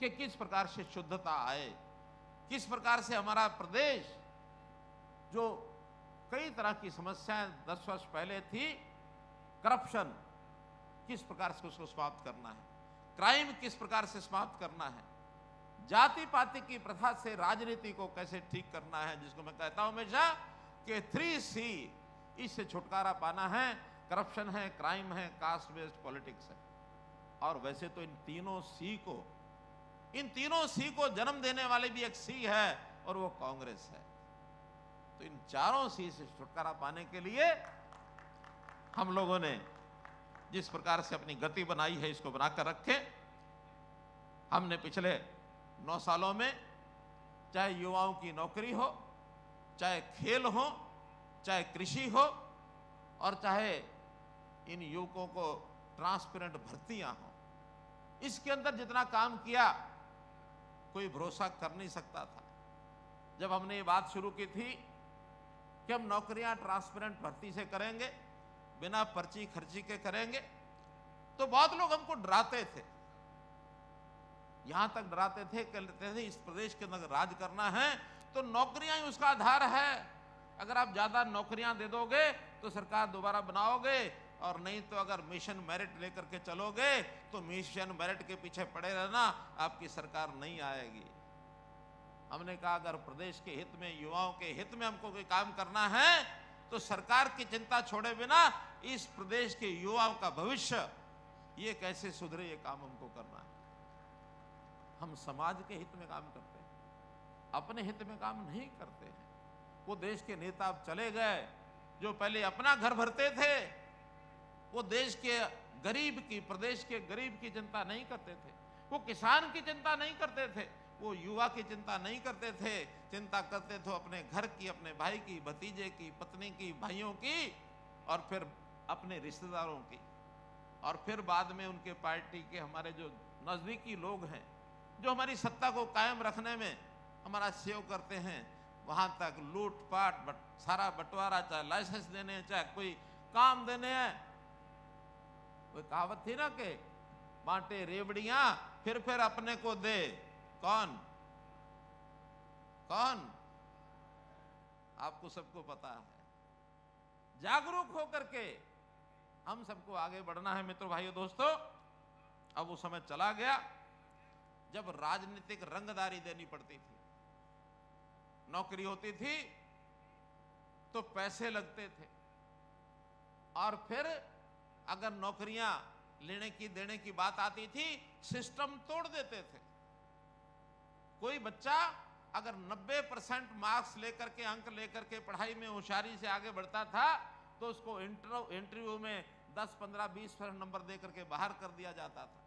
कि किस प्रकार से शुद्धता आए, किस प्रकार से हमारा प्रदेश जो कई तरह की समस्याएं 10 वर्ष पहले थी, करप्शन किस प्रकार से उसको समाप्त करना है, क्राइम किस प्रकार से समाप्त करना है, जाति पाति की प्रथा से राजनीति को कैसे ठीक करना है, जिसको मैं कहता हूं हमेशा कि 3C, इससे छुटकारा पाना है। करप्शन है, क्राइम है, कास्ट बेस्ड पॉलिटिक्स है। और वैसे तो इन तीनों सी को जन्म देने वाले भी एक सी है और वो कांग्रेस है। तो इन चारों सी से छुटकारा पाने के लिए हम लोगों ने जिस प्रकार से अपनी गति बनाई है, इसको बनाकर रखें। हमने पिछले 9 सालों में चाहे युवाओं की नौकरी हो, चाहे खेल हो, चाहे कृषि हो, और चाहे इन युवकों को ट्रांसपेरेंट भर्तियां हो, इसके अंदर जितना काम किया कोई भरोसा कर नहीं सकता था। जब हमने ये बात शुरू की थी कि हम नौकरियां ट्रांसपेरेंट भर्ती से करेंगे, बिना पर्ची खर्ची के करेंगे, तो बहुत लोग हमको डराते थे, यहां तक डराते थे, कहते थे इस प्रदेश के अंदर राज करना है तो नौकरियां ही उसका आधार है। अगर आप ज्यादा नौकरियां दे दोगे तो सरकार दोबारा बनाओगे, और नहीं तो अगर मिशन मेरिट लेकर के चलोगे तो मिशन मेरिट के पीछे पड़े रहना, आपकी सरकार नहीं आएगी। हमने कहा अगर प्रदेश के हित में, युवाओं के हित में हमको कोई काम करना है तो सरकार की चिंता छोड़े बिना इस प्रदेश के युवाओं का भविष्य ये कैसे सुधरे, ये काम हमको करना है। हम समाज के हित में काम करते हैं, अपने हित में काम नहीं करते हैं। वो देश के नेता अब चले गए जो पहले अपना घर भरते थे, वो देश के गरीब की, प्रदेश के गरीब की चिंता नहीं करते थे, वो किसान की चिंता नहीं करते थे, वो युवा की चिंता नहीं करते थे। चिंता करते थे अपने घर की, अपने भाई की, भतीजे की, पत्नी की, भाइयों की, और फिर अपने रिश्तेदारों की, और फिर बाद में उनके पार्टी के हमारे जो नजदीकी लोग हैं, जो हमारी सत्ता को कायम रखने में हमारा सहयोग करते हैं, वहां तक लूटपाट, सारा बंटवारा, चाहे लाइसेंस देने हैं, चाहे कोई काम देने हैं। वो कहावत थी ना कि बांटे रेवड़ियां फिर अपने को दे। कौन आपको सबको पता है। जागरूक होकर के हम सबको आगे बढ़ना है मित्रों, भाइयों, दोस्तों। अब वो समय चला गया जब राजनीतिक रंगदारी देनी पड़ती थी। नौकरी होती थी तो पैसे लगते थे, और फिर अगर नौकरियां लेने की देने की बात आती थी, सिस्टम तोड़ देते थे। कोई बच्चा अगर 90% मार्क्स लेकर के, अंक लेकर के पढ़ाई में होशियारी से आगे बढ़ता था तो उसको इंटरव्यू में 10, 15, 20% नंबर देकर के बाहर कर दिया जाता था।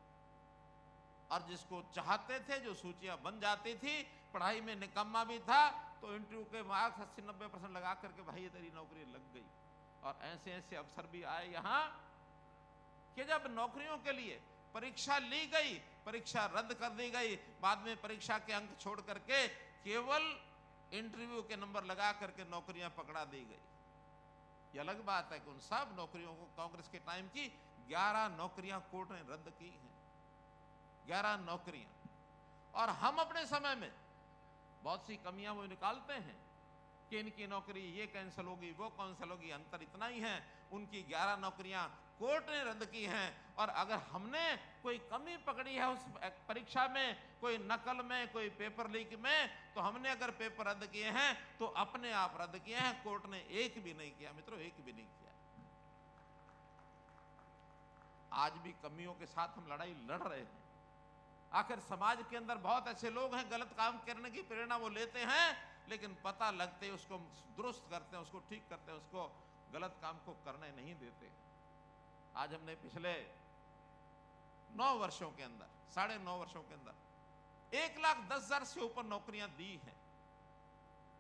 और जिसको चाहते थे, जो सूचियां बन जाती थी, पढ़ाई में निकम्मा भी था, तो इंटरव्यू के मार्क्स 80-90% लगा करके भाई ये तेरी नौकरी लग गई। और ऐसे ऐसे अवसर भी आए यहाँ कि जब नौकरियों के लिए परीक्षा ली गई, परीक्षा रद्द कर दी गई, बाद में परीक्षा के अंक छोड़ करके केवल इंटरव्यू के नंबर लगा करके नौकरियां पकड़ा दी गई। ये अलग बात है कि उन सब नौकरियों को, कांग्रेस के टाइम की 11 नौकरियां कोर्ट ने रद्द की हैं, 11 नौकरियां। और हम अपने समय में बहुत सी कमियां वो निकालते हैं कि इनकी नौकरी ये कैंसिल होगी, वो कैंसिल होगी। अंतर इतना ही है, उनकी 11 नौकरियां कोर्ट ने रद्द की हैं। और अगर हमने कोई कमी पकड़ी है उस परीक्षा में, कोई नकल में, कोई पेपर लीक में, तो हमने अगर पेपर रद्द किए हैं तो अपने आप रद्द किए हैं, कोर्ट ने एक भी नहीं किया मित्रों, एक भी नहीं किया। आज भी कमियों के साथ हम लड़ाई लड़ रहे हैं। आखिर समाज के अंदर बहुत ऐसे लोग हैं, गलत काम करने की प्रेरणा वो लेते हैं, लेकिन पता लगते उसको दुरुस्त करते हैं, उसको ठीक करते हैं, उसको गलत काम को करने नहीं देते। आज हमने पिछले 9 वर्षों के अंदर, 9.5 वर्षों के अंदर 1,10,000 से ऊपर नौकरियां दी हैं।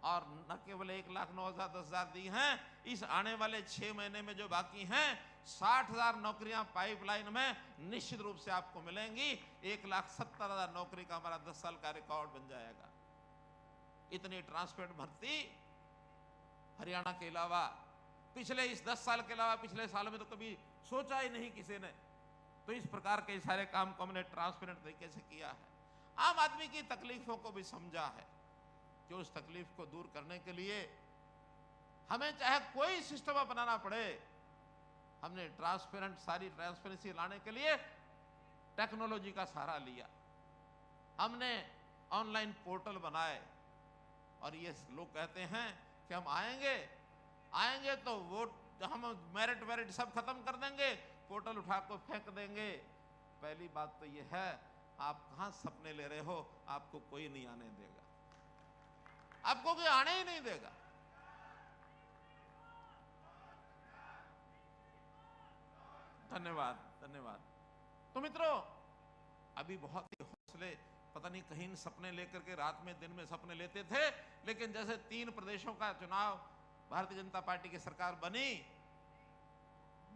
और न केवल 1,09,000, 10,000 दी हैं, इस आने वाले 6 महीने में जो बाकी हैं 60,000 नौकरियां पाइपलाइन में निश्चित रूप से आपको मिलेंगी। 1,70,000 नौकरी का हमारा 10 साल का रिकॉर्ड बन जाएगा। इतनी ट्रांसपेरेंट भर्ती हरियाणा के अलावा, पिछले इस 10 साल के अलावा पिछले सालों में तो कभी सोचा ही नहीं किसी ने। तो इस प्रकार के सारे काम को हमने ट्रांसपेरेंट तरीके से किया है। आम आदमी की तकलीफों को भी समझा है कि उस तकलीफ को दूर करने के लिए हमें चाहे कोई सिस्टम अपनाना पड़े, हमने सारी ट्रांसपेरेंसी लाने के लिए टेक्नोलॉजी का सहारा लिया। हमने ऑनलाइन पोर्टल बनाए और ये लोग कहते हैं कि हम आएंगे तो वोट हम मेरिट सब खत्म कर देंगे, पोर्टल उठा को फेंक देंगे। पहली बात तो ये है, आप कहां सपने ले रहे हो, आपको कोई नहीं आने देगा, आपको कोई आने ही नहीं देगा। धन्यवाद धन्यवाद। तो मित्रों, अभी बहुत ही हौसले, पता नहीं कहीं सपने लेकर के रात में दिन में सपने लेते थे, लेकिन जैसे 3 प्रदेशों का चुनाव भारतीय जनता पार्टी की सरकार बनी,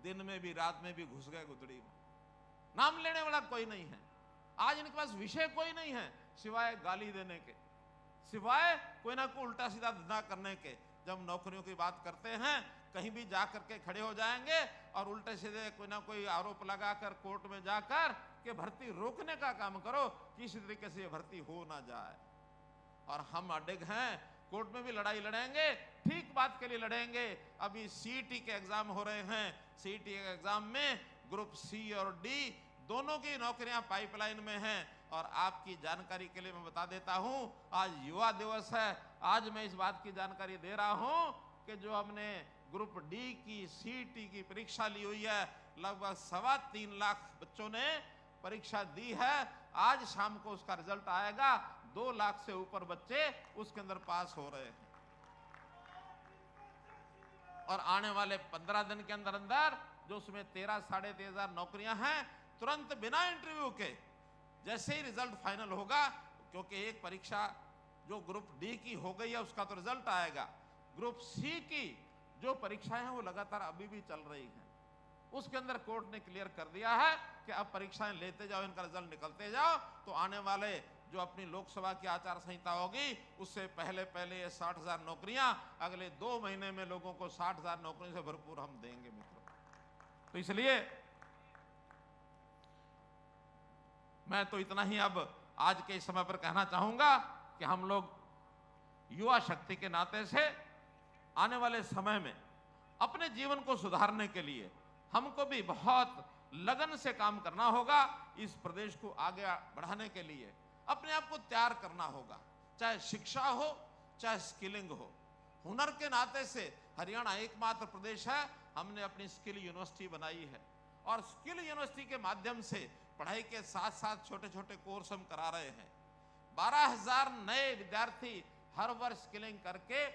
दिन में भी रात में भी घुस गए गुदड़ी में। नाम लेने वाला कोई नहीं है, आज इनके पास विषय कोई नहीं है सिवाय गाली देने के, सिवाय कोई ना कोई उल्टा सीधा धंधा करने के। जब नौकरियों की बात करते हैं, कहीं भी जा करके खड़े हो जाएंगे और उल्टे सीधे कोई ना कोई आरोप लगाकर कोर्ट में जाकर कि भर्ती रोकने का काम करो, किसी तरीके से भर्ती हो ना जाए। और हम अडिग हैं, कोर्ट में भी लड़ाई लड़ेंगे, ठीक बात के लिए लड़ेंगे। अभी सीईटी के एग्जाम हो रहे हैं, सीईटी के एग्जाम में ग्रुप सी और डी दोनों की नौकरियां पाइपलाइन में हैं। और आपकी जानकारी के लिए मैं बता देता हूं, आज युवा दिवस है, आज मैं इस बात की जानकारी दे रहा हूं कि जो हमने ग्रुप डी की सीईटी की परीक्षा ली हुई है, लगभग 3.25 लाख बच्चों ने परीक्षा दी है। आज शाम को उसका रिजल्ट आएगा, 2 लाख से ऊपर बच्चे उसके अंदर पास हो रहे हैं। और आने वाले 15 दिन के अंदर अंदर जो उसमें 13,500 नौकरियां हैं, तुरंत बिना इंटरव्यू के जैसे ही रिजल्ट फाइनल होगा, क्योंकि एक परीक्षा जो ग्रुप डी की हो गई है उसका तो रिजल्ट आएगा, ग्रुप सी की जो परीक्षाएं हैं वो लगातार अभी भी चल रही हैं, उसके अंदर कोर्ट ने क्लियर कर दिया है कि अब परीक्षाएं लेते जाओ, इनका रिजल्ट निकलते जाओ, तो आने वाले जो अपनी लोकसभा की आचार संहिता होगी उससे पहले पहले ये 60,000 नौकरियां अगले 2 महीने में लोगों को 60,000 नौकरियों से भरपूर हम देंगे मित्रों। तो इसलिए मैं तो इतना ही अब आज के इस समय पर कहना चाहूंगा कि हम लोग युवा शक्ति के नाते से आने वाले समय में अपने जीवन को सुधारने के लिए हमको भी बहुत लगन से काम करना होगा। इस प्रदेश को आगे बढ़ाने के लिए अपने आप को तैयार करना होगा, चाहे शिक्षा हो चाहे स्किलिंग हो। हुनर के नाते से हरियाणा एकमात्र प्रदेश है, हमने अपनी स्किल यूनिवर्सिटी बनाई है और स्किल यूनिवर्सिटी के माध्यम से पढ़ाई के साथ साथ छोटे छोटे कोर्स हम करा रहे हैं। 12,000 नए विद्यार्थी हर वर्ष स्किलिंग करके